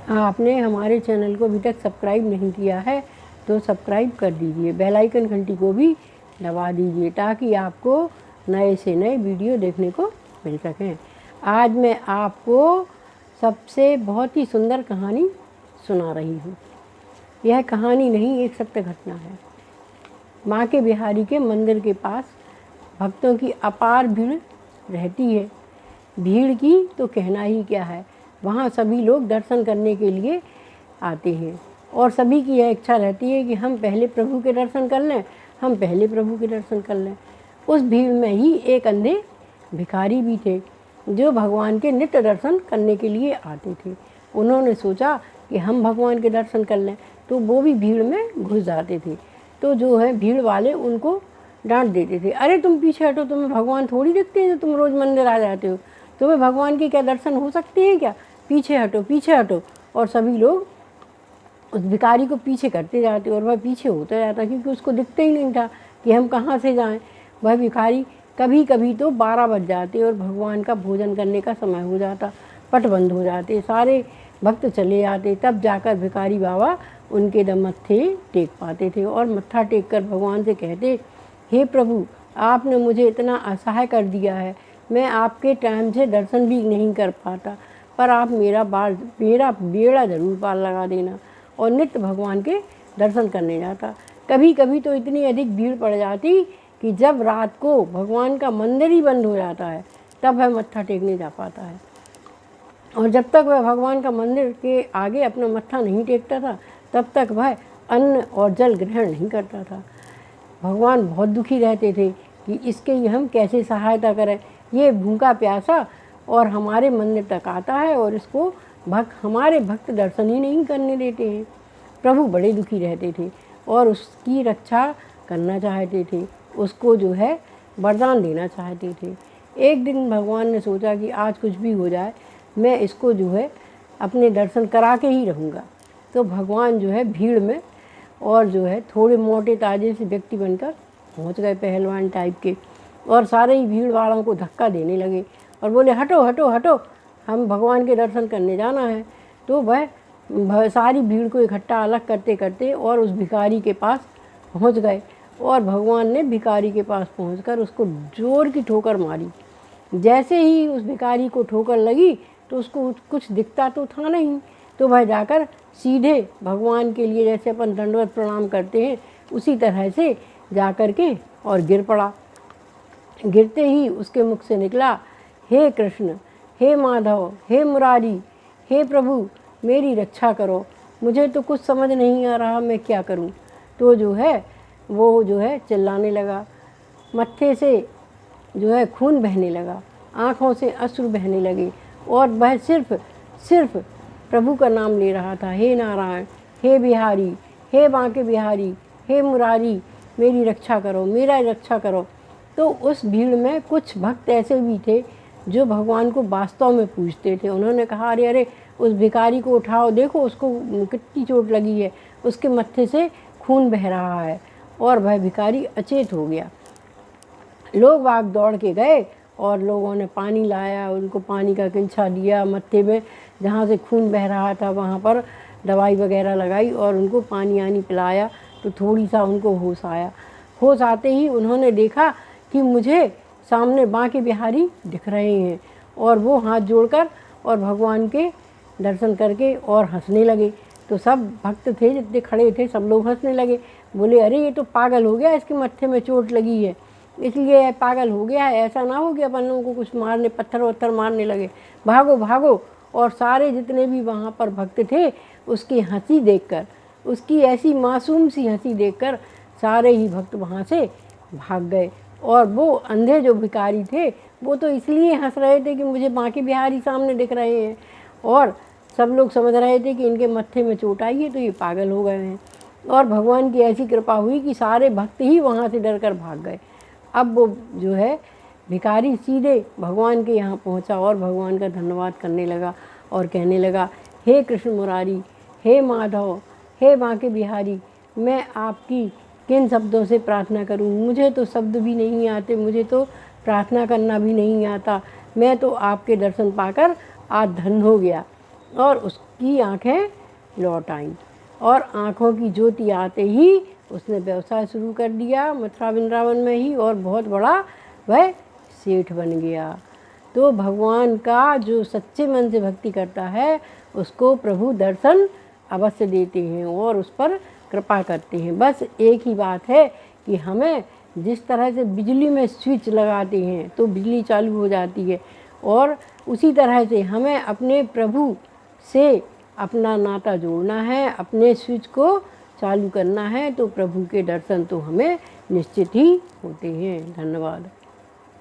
आपने हमारे चैनल को अभी तक सब्सक्राइब नहीं किया है तो सब्सक्राइब कर दीजिए, बेल आइकन घंटी को भी दबा दीजिए ताकि आपको नए से नए वीडियो देखने को मिल सकें। आज मैं आपको सबसे बहुत ही सुंदर कहानी सुना रही हूँ। यह कहानी नहीं, एक सत्य घटना है। माँ के बिहारी के मंदिर के पास भक्तों की अपार भीड़ रहती है। भीड़ की तो कहना ही क्या है, वहाँ सभी लोग दर्शन करने के लिए आते हैं और सभी की यह इच्छा रहती है कि हम पहले प्रभु के दर्शन कर लें, हम पहले प्रभु के दर्शन कर लें। उस भीड़ में ही एक अंधे भिखारी भी थे जो भगवान के नित्य दर्शन करने के लिए आते थे। उन्होंने सोचा कि हम भगवान के दर्शन कर लें, तो वो भी भीड़ में घुस जाते थे। तो जो है भीड़ वाले उनको डांट देते थे, अरे तुम पीछे हटो, तुम्हें भगवान थोड़ी दिखते हैं जो तुम रोज़ मंदिर आ जाते हो, तुम्हें भगवान के क्या दर्शन हो सकते हैं क्या, पीछे हटो पीछे हटो। और सभी लोग उस भिखारी को पीछे करते जाते और वह पीछे होता जाता क्योंकि उसको दिखते ही नहीं था कि हम कहाँ से जाएं। वह भिखारी कभी कभी तो 12 बज जाते और भगवान का भोजन करने का समय हो जाता, पट बंद हो जाते, सारे भक्त चले जाते, तब जाकर भिखारी बाबा उनके मत्थे टेक पाते थे और मत्था टेक कर भगवान से कहते, हे प्रभु, आपने मुझे इतना असहाय कर दिया है, मैं आपके टाइम से दर्शन भी नहीं कर पाता, पर आप मेरा बेड़ा ज़रूर पार लगा देना। और नित्य भगवान के दर्शन करने जाता। कभी कभी तो इतनी अधिक भीड़ पड़ जाती कि जब रात को भगवान का मंदिर ही बंद हो जाता है तब वह मत्था टेकने जा पाता है। और जब तक वह भगवान का मंदिर के आगे अपना मत्था नहीं टेकता था तब तक वह अन्न और जल ग्रहण नहीं करता था। भगवान बहुत दुखी रहते थे कि इसके हम कैसे सहायता करें, ये भूखा प्यासा और हमारे मंदिर तक आता है और इसको हमारे भक्त दर्शन ही नहीं करने देते हैं। प्रभु बड़े दुखी रहते थे और उसकी रक्षा करना चाहते थे, उसको जो है वरदान देना चाहते थे। एक दिन भगवान ने सोचा कि आज कुछ भी हो जाए मैं इसको जो है अपने दर्शन करा के ही रहूँगा। तो भगवान जो है भीड़ में और जो है थोड़े मोटे ताजे से व्यक्ति बनकर पहुँच गए, पहलवान टाइप के, और सारे ही भीड़ वालों को धक्का देने लगे और बोले, हटो हटो हटो, हम भगवान के दर्शन करने जाना है। तो वह सारी भीड़ को इकट्ठा अलग करते करते और उस भिखारी के पास पहुंच गए और भगवान ने भिखारी के पास पहुंचकर उसको जोर की ठोकर मारी। जैसे ही उस भिखारी को ठोकर लगी तो उसको कुछ दिखता तो था नहीं, तो वह जाकर सीधे भगवान के लिए जैसे अपन दंडवत प्रणाम करते हैं उसी तरह से जाकर के और गिर पड़ा। गिरते ही उसके मुख से निकला, हे कृष्ण, हे माधव, हे मुरारी, हे प्रभु, मेरी रक्षा करो, मुझे तो कुछ समझ नहीं आ रहा मैं क्या करूं। तो जो है वो जो है चिल्लाने लगा, मत्थे से जो है खून बहने लगा, आँखों से अश्रु बहने लगे और वह सिर्फ प्रभु का नाम ले रहा था, हे नारायण, हे बिहारी, हे बांके बिहारी, हे मुरारी, मेरी रक्षा करो, मेरा रक्षा करो। तो उस भीड़ में कुछ भक्त ऐसे भी थे जो भगवान को वास्तव में पूजते थे। उन्होंने कहा, अरे अरे उस भिखारी को उठाओ, देखो उसको कितनी चोट लगी है, उसके मत्थे से खून बह रहा है। और वह भिखारी अचेत हो गया। लोग बाग दौड़ के गए और लोगों ने पानी लाया, उनको पानी का किंचा दिया, मत्थे में जहाँ से खून बह रहा था वहाँ पर दवाई वगैरह लगाई और उनको पानी आनी पिलाया तो थोड़ी सा उनको होश आया। होश आते ही उन्होंने देखा कि मुझे सामने बांके बिहारी दिख रहे हैं और वो हाथ जोड़कर और भगवान के दर्शन करके और हंसने लगे। तो सब भक्त थे जितने खड़े थे सब लोग हंसने लगे, बोले, अरे ये तो पागल हो गया, इसके मत्थे में चोट लगी है इसलिए पागल हो गया है, ऐसा ना हो कि अपन लोगों को कुछ मारने पत्थर वत्थर मारने लगे, भागो भागो। और सारे जितने भी वहाँ पर भक्त थे उसकी हंसी देखकर, उसकी ऐसी मासूम सी हंसी देखकर सारे ही भक्त वहाँ से भाग गए। और वो अंधे जो भिखारी थे वो तो इसलिए हंस रहे थे कि मुझे बांके बिहारी सामने दिख रहे हैं और सब लोग समझ रहे थे कि इनके मत्थे में चोट आई है तो ये पागल हो गए हैं। और भगवान की ऐसी कृपा हुई कि सारे भक्त ही वहाँ से डर कर भाग गए। अब वो जो है भिखारी सीधे भगवान के यहाँ पहुँचा और भगवान का धन्यवाद करने लगा और कहने लगा, हे कृष्ण मुरारी, हे माधव, हे बांके बिहारी, मैं आपकी किन शब्दों से प्रार्थना करूं, मुझे तो शब्द भी नहीं आते, मुझे तो प्रार्थना करना भी नहीं आता, मैं तो आपके दर्शन पाकर आज धन्य हो गया। और उसकी आंखें लौट आईं और आँखों की ज्योति आते ही उसने व्यवसाय शुरू कर दिया मथुरा वृंदावन में ही, और बहुत बड़ा वह सेठ बन गया। तो भगवान का जो सच्चे मन से भक्ति करता है उसको प्रभु दर्शन अवश्य देते हैं और उस पर कृपा करते हैं। बस एक ही बात है कि हमें जिस तरह से बिजली में स्विच लगाते हैं तो बिजली चालू हो जाती है, और उसी तरह से हमें अपने प्रभु से अपना नाता जोड़ना है, अपने स्विच को चालू करना है, तो प्रभु के दर्शन तो हमें निश्चित ही होते हैं। धन्यवाद।